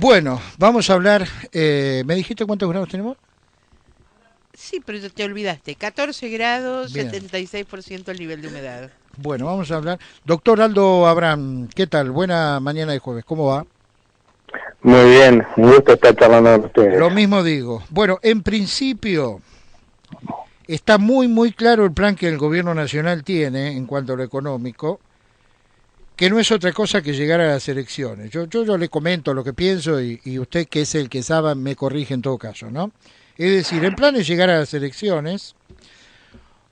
Bueno, vamos a hablar. ¿Me dijiste cuántos grados tenemos? Sí, pero te olvidaste. 14 grados, Bien. 76% el nivel de humedad. Bueno, vamos a hablar. Doctor Aldo Abraham, ¿qué tal? Buena mañana de jueves, ¿cómo va? Muy bien, un gusto estar charlando con ustedes. Lo mismo digo. Bueno, en principio está muy claro el plan que el gobierno nacional tiene en cuanto a lo económico, que no es otra cosa que llegar a las elecciones. Yo le comento lo que pienso y usted, que es el que sabe, me corrige en todo caso, ¿no? Es decir, el plan es llegar a las elecciones,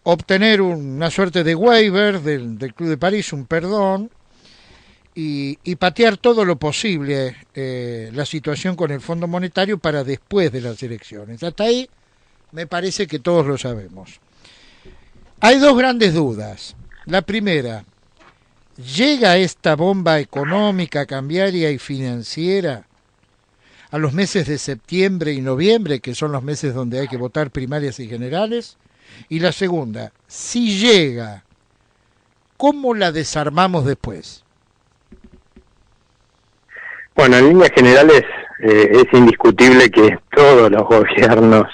obtener una suerte de waiver del Club de París, un perdón, y patear todo lo posible la situación con el Fondo Monetario para después de las elecciones. Hasta ahí me parece que todos lo sabemos. Hay dos grandes dudas. La primera, ¿llega esta bomba económica, cambiaria y financiera a los meses de septiembre y noviembre, que son los meses donde hay que votar primarias y generales? Y la segunda, si llega, ¿cómo la desarmamos después? Bueno, en líneas generales es indiscutible que todos los gobiernos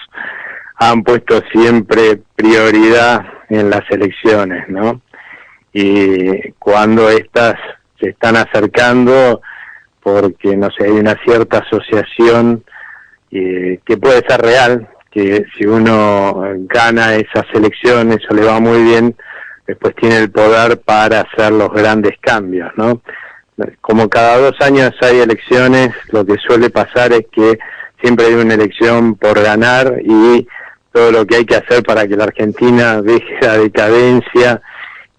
han puesto siempre prioridad en las elecciones, ¿no? Y cuando estas se están acercando, porque, no sé, hay una cierta asociación que puede ser real, que si uno gana esas elecciones o le va muy bien, después tiene el poder para hacer los grandes cambios, ¿no? Como cada 2 años hay elecciones, lo que suele pasar es que siempre hay una elección por ganar y todo lo que hay que hacer para que la Argentina deje la decadencia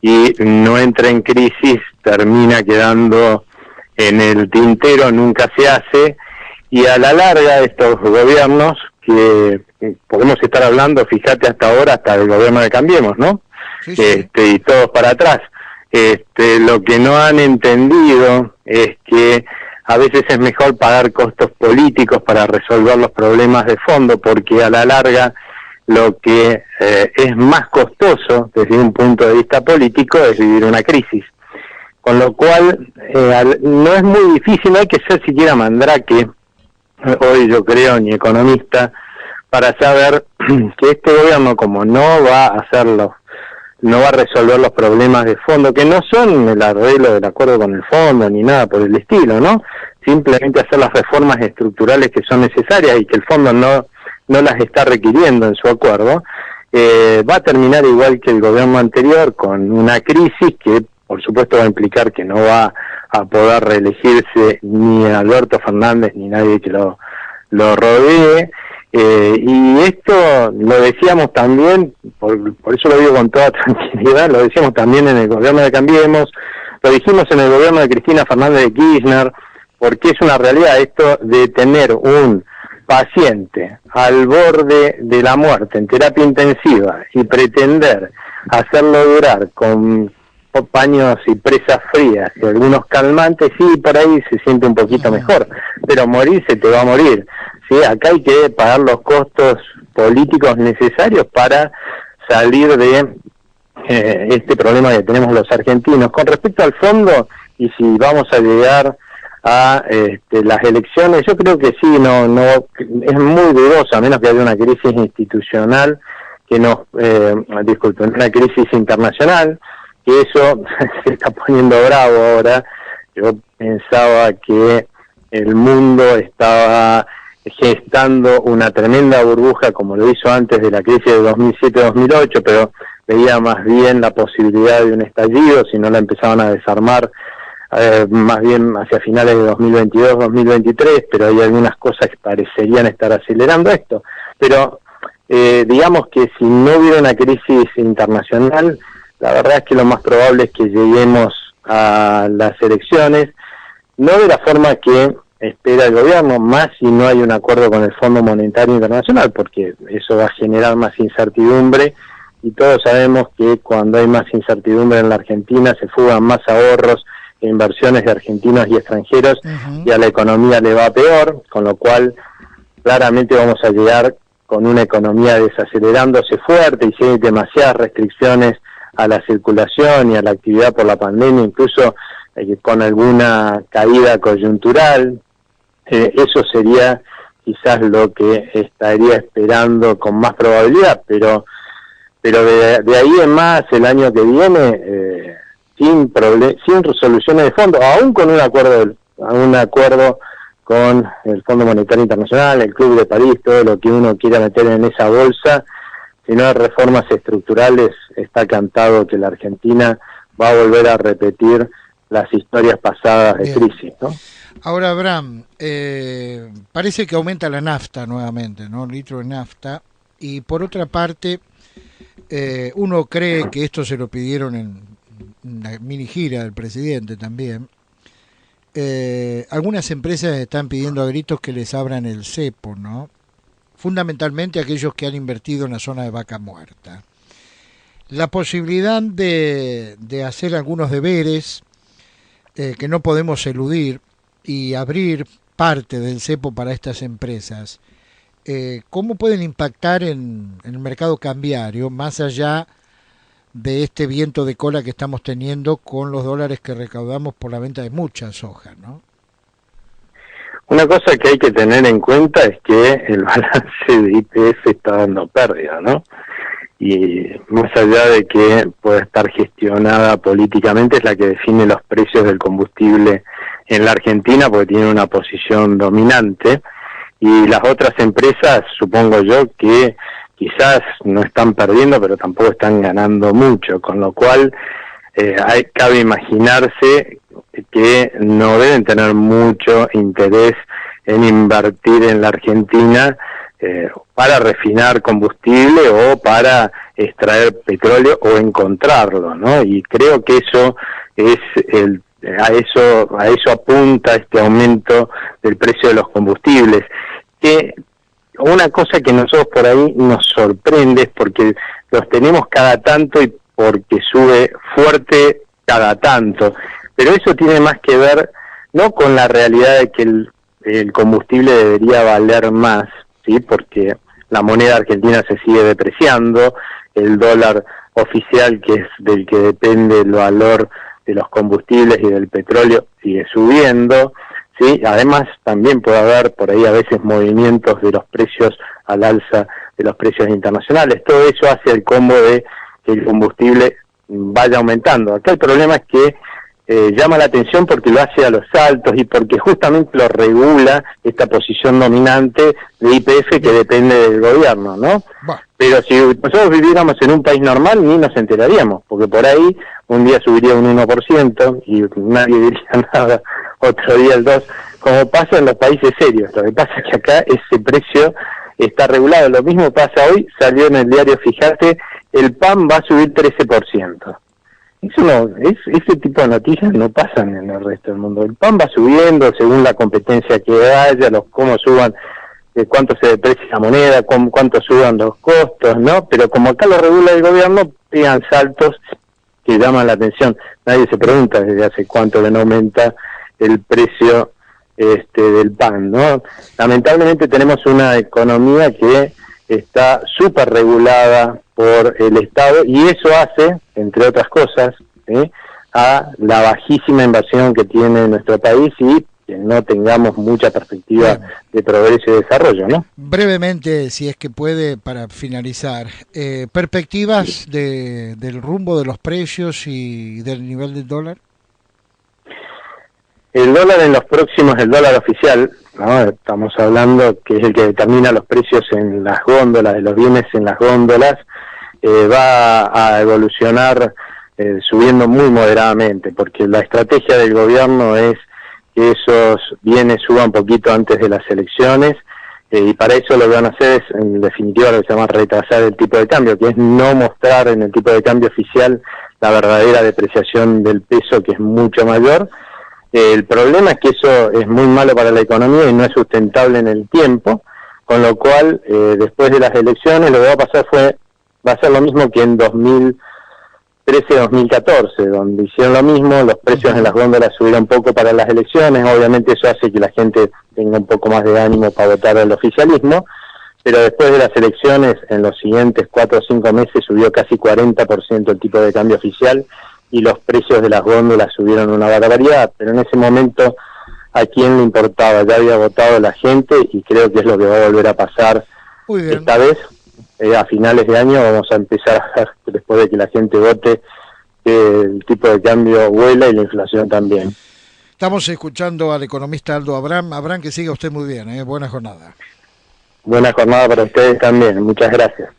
y no entre en crisis termina quedando en el tintero, nunca se hace, y a la larga estos gobiernos, que podemos estar hablando, fíjate hasta ahora, hasta el gobierno de Cambiemos, ¿no? Sí. Y todos para atrás. Lo que no han entendido es que a veces es mejor pagar costos políticos para resolver los problemas de fondo, porque a la larga lo que es más costoso desde un punto de vista político es vivir una crisis. Con lo cual no es muy difícil, no hay que ser siquiera mandrake, hoy yo creo, ni economista, para saber que este gobierno, como no va a hacerlo, no va a resolver los problemas de fondo, que no son el arreglo del acuerdo con el fondo ni nada por el estilo, ¿no? Simplemente hacer las reformas estructurales que son necesarias y que el fondo no las está requiriendo en su acuerdo, va a terminar igual que el gobierno anterior, con una crisis que por supuesto va a implicar que no va a poder reelegirse ni Alberto Fernández ni nadie que lo rodee. Y esto lo decíamos también, por eso lo digo con toda tranquilidad, lo decíamos también en el gobierno de Cambiemos, lo dijimos en el gobierno de Cristina Fernández de Kirchner, porque es una realidad esto de tener un paciente al borde de la muerte en terapia intensiva y pretender hacerlo durar con paños y presas frías y algunos calmantes, sí, por ahí se siente un poquito mejor, pero morir se te va a morir. Sí, acá hay que pagar los costos políticos necesarios para salir de este problema que tenemos los argentinos. Con respecto al fondo, y si vamos a llegar a las elecciones, yo creo que sí, no es muy dudoso, a menos que haya una crisis institucional, que disculpen, una crisis internacional, que eso se está poniendo bravo ahora. Yo pensaba que el mundo estaba gestando una tremenda burbuja como lo hizo antes de la crisis de 2007-2008, pero veía más bien la posibilidad de un estallido si no la empezaban a desarmar más bien hacia finales de 2022-2023, pero hay algunas cosas que parecerían estar acelerando esto. Pero digamos que si no hubiera una crisis internacional, la verdad es que lo más probable es que lleguemos a las elecciones, no de la forma que espera el gobierno, más si no hay un acuerdo con el Fondo Monetario Internacional, porque eso va a generar más incertidumbre, y todos sabemos que cuando hay más incertidumbre en la Argentina se fugan más ahorros e inversiones de argentinos y extranjeros, y a la economía le va peor, con lo cual claramente vamos a llegar con una economía desacelerándose fuerte, y si hay demasiadas restricciones a la circulación y a la actividad por la pandemia, incluso con alguna caída coyuntural, Eso sería quizás lo que estaría esperando con más probabilidad, pero de ahí en más el año que viene, sin resoluciones de fondo, aún con un acuerdo con el Fondo Monetario Internacional, el Club de París, todo lo que uno quiera meter en esa bolsa, si no hay reformas estructurales, está cantado que la Argentina va a volver a repetir las historias pasadas de crisis, ¿no? Ahora, Abraham, parece que aumenta la nafta nuevamente, ¿no? El litro de nafta, y por otra parte, uno cree que esto se lo pidieron en una mini gira del presidente también. Algunas empresas están pidiendo a gritos que les abran el cepo, ¿no? Fundamentalmente aquellos que han invertido en la zona de Vaca Muerta. La posibilidad de hacer algunos deberes que no podemos eludir y abrir parte del cepo para estas empresas, ¿cómo pueden impactar en el mercado cambiario más allá de este viento de cola que estamos teniendo con los dólares que recaudamos por la venta de mucha soja, ¿no? Una cosa que hay que tener en cuenta es que el balance de YPF está dando pérdida, ¿no? Y más allá de que pueda estar gestionada políticamente, es la que define los precios del combustible en la Argentina, porque tiene una posición dominante, y las otras empresas, supongo yo, que quizás no están perdiendo, pero tampoco están ganando mucho, con lo cual cabe imaginarse que no deben tener mucho interés en invertir en la Argentina para refinar combustible o para extraer petróleo o encontrarlo, ¿no? Y creo que eso es a eso apunta este aumento del precio de los combustibles. Que una cosa que nosotros por ahí nos sorprende es porque los tenemos cada tanto y porque sube fuerte cada tanto, pero eso tiene más que ver no con la realidad de que el combustible debería valer más, ¿sí? Porque la moneda argentina se sigue depreciando, el dólar oficial, que es del que depende el valor de los combustibles y del petróleo, sigue subiendo, ¿sí? Además también puede haber por ahí a veces movimientos de los precios al alza de los precios internacionales. Todo eso hace el combo de que el combustible vaya aumentando. Acá el problema es que llama la atención porque lo hace a los altos y porque justamente lo regula esta posición dominante de YPF que depende del gobierno, ¿no? Pero si nosotros viviéramos en un país normal ni nos enteraríamos, porque por ahí un día subiría un 1% y nadie diría nada, otro día el 2%, como pasa en los países serios. Lo que pasa es que acá ese precio está regulado. Lo mismo pasa hoy, salió en el diario, fíjate, el pan va a subir 13%. Eso no, ese tipo de noticias no pasan en el resto del mundo. El pan va subiendo según la competencia que haya, cómo suban, cuánto se deprecia la moneda, cuánto suban los costos, ¿no? Pero como acá lo regula el gobierno, pegan saltos que llaman la atención. Nadie se pregunta desde hace cuánto que no aumenta el precio del pan, ¿no? Lamentablemente tenemos una economía que está súper regulada por el Estado y eso hace, entre otras cosas, a la bajísima inversión que tiene nuestro país y que no tengamos mucha perspectiva de progreso y desarrollo, ¿no? Brevemente, si es que puede, para finalizar, perspectivas del rumbo de los precios y del nivel del dólar. El dólar en los próximos, el dólar oficial, ¿no? Estamos hablando que es el que determina los precios en las góndolas, de los bienes en las góndolas, va a evolucionar subiendo muy moderadamente, porque la estrategia del gobierno es que esos bienes suban un poquito antes de las elecciones, y para eso lo que van a hacer es, en definitiva, lo que se llama retrasar el tipo de cambio, que es no mostrar en el tipo de cambio oficial la verdadera depreciación del peso, que es mucho mayor. El problema es que eso es muy malo para la economía y no es sustentable en el tiempo, con lo cual, después de las elecciones, lo que va a pasar va a ser lo mismo que en 2013-2014, donde hicieron lo mismo, los precios en las góndolas subieron un poco para las elecciones, obviamente eso hace que la gente tenga un poco más de ánimo para votar al oficialismo, pero después de las elecciones, en los siguientes 4 o 5 meses, subió casi 40% el tipo de cambio oficial, y los precios de las góndolas subieron una barbaridad, pero en ese momento a quién le importaba, ya había votado la gente y creo que es lo que va a volver a pasar esta vez. A finales de año vamos a empezar a ver, después de que la gente vote, que el tipo de cambio vuela y la inflación también. Estamos escuchando al economista Aldo Abraham. Abraham, que siga usted muy bien, buena jornada. Buena jornada para ustedes también, muchas gracias.